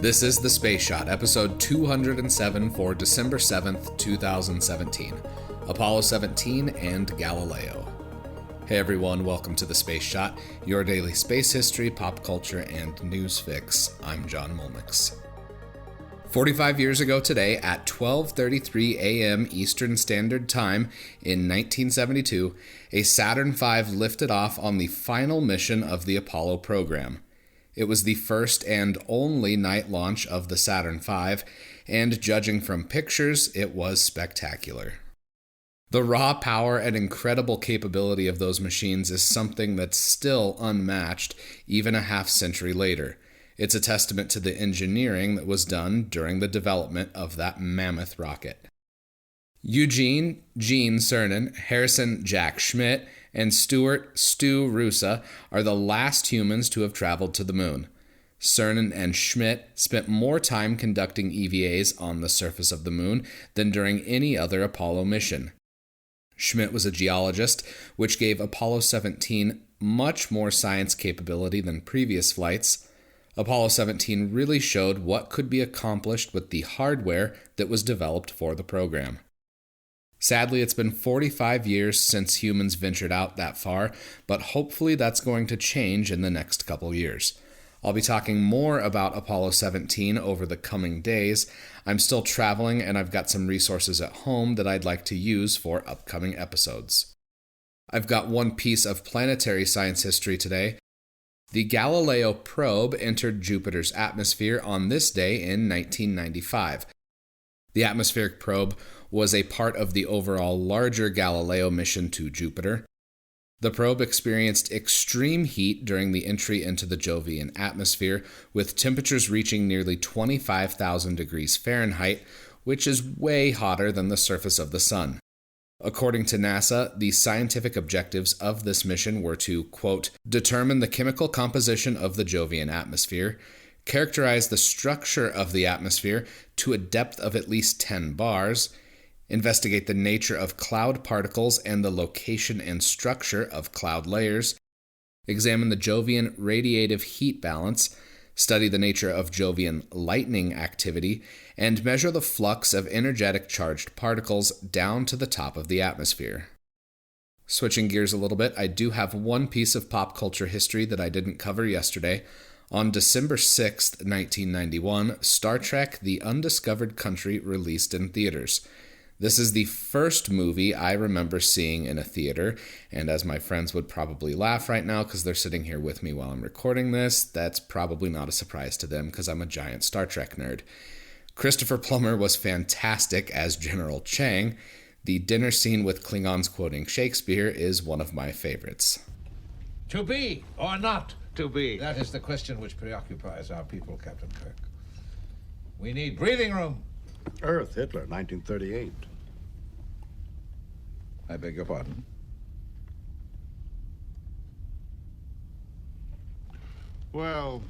This is The Space Shot, episode 207 for December 7th, 2017. Apollo 17 and Galileo. Hey everyone, welcome to The Space Shot, your daily space history, pop culture, and news fix. I'm John Mulnix. 45 years ago today, at 12:33 a.m. Eastern Standard Time in 1972, a Saturn V lifted off on the final mission of the Apollo program. It was the first and only night launch of the Saturn V, and judging from pictures, it was spectacular. The raw power and incredible capability of those machines is something that's still unmatched, even a half-century later. It's a testament to the engineering that was done during the development of that mammoth rocket. Eugene Gene Cernan, Harrison Jack Schmitt, and Stuart Stu Roosa are the last humans to have traveled to the moon. Cernan and Schmitt spent more time conducting EVAs on the surface of the moon than during any other Apollo mission. Schmitt was a geologist, which gave Apollo 17 much more science capability than previous flights. Apollo 17 really showed what could be accomplished with the hardware that was developed for the program. Sadly, it's been 45 years since humans ventured out that far, but hopefully that's going to change in the next couple years. I'll be talking more about Apollo 17 over the coming days. I'm still traveling, and I've got some resources at home that I'd like to use for upcoming episodes. I've got one piece of planetary science history today. The Galileo probe entered Jupiter's atmosphere on this day in 1995. The atmospheric probe was a part of the overall larger Galileo mission to Jupiter. The probe experienced extreme heat during the entry into the Jovian atmosphere, with temperatures reaching nearly 25,000 degrees Fahrenheit, which is way hotter than the surface of the sun. According to NASA, the scientific objectives of this mission were to, quote, determine the chemical composition of the Jovian atmosphere, characterize the structure of the atmosphere to a depth of at least 10 bars, investigate the nature of cloud particles and the location and structure of cloud layers, examine the Jovian radiative heat balance, study the nature of Jovian lightning activity, and measure the flux of energetic charged particles down to the top of the atmosphere. Switching gears a little bit, I do have one piece of pop culture history that I didn't cover yesterday. On December 6th, 1991, Star Trek: The Undiscovered Country released in theaters. This is the first movie I remember seeing in a theater, and as my friends would probably laugh right now because they're sitting here with me while I'm recording this, that's probably not a surprise to them because I'm a giant Star Trek nerd. Christopher Plummer was fantastic as General Chang. The dinner scene with Klingons quoting Shakespeare is one of my favorites. To be or not to be? That is the question which preoccupies our people, Captain Kirk. We need breathing room. Earth, Hitler, 1938. I beg your pardon? Well,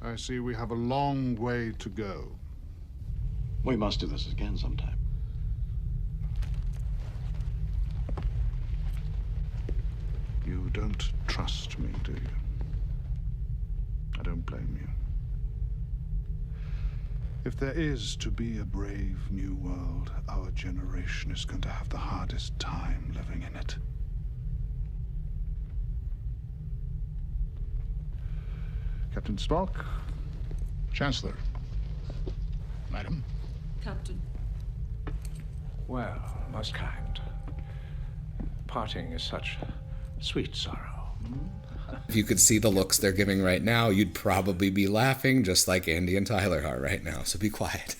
I see we have a long way to go. We must do this again sometime. You don't trust me, do you? I don't blame you. If there is to be a brave new world, our generation is going to have the hardest time living in it. Captain Spock, Chancellor. Madam. Captain. Well, most kind. Parting is such sweet sorrow. If you could see the looks they're giving right now, you'd probably be laughing just like Andy and Tyler are right now, so be quiet.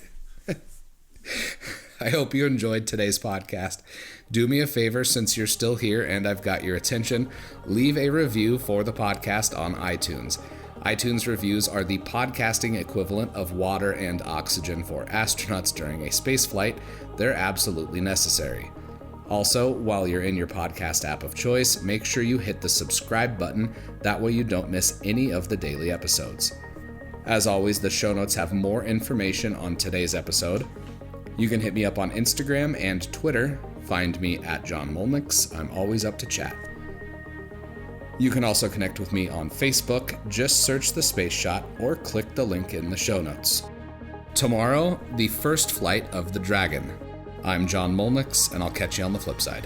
I hope you enjoyed today's podcast. Do me a favor, since you're still here and I've got your attention, leave a review for the podcast on iTunes. iTunes reviews are the podcasting equivalent of water and oxygen for astronauts during a spaceflight. They're absolutely necessary. Also, while you're in your podcast app of choice, make sure you hit the subscribe button. That way you don't miss any of the daily episodes. As always, the show notes have more information on today's episode. You can hit me up on Instagram and Twitter. Find me at John Mulnix. I'm always up to chat. You can also connect with me on Facebook. Just search The Space Shot or click the link in the show notes. Tomorrow, the first flight of the Dragon. I'm John Molnix, and I'll catch you on the flip side.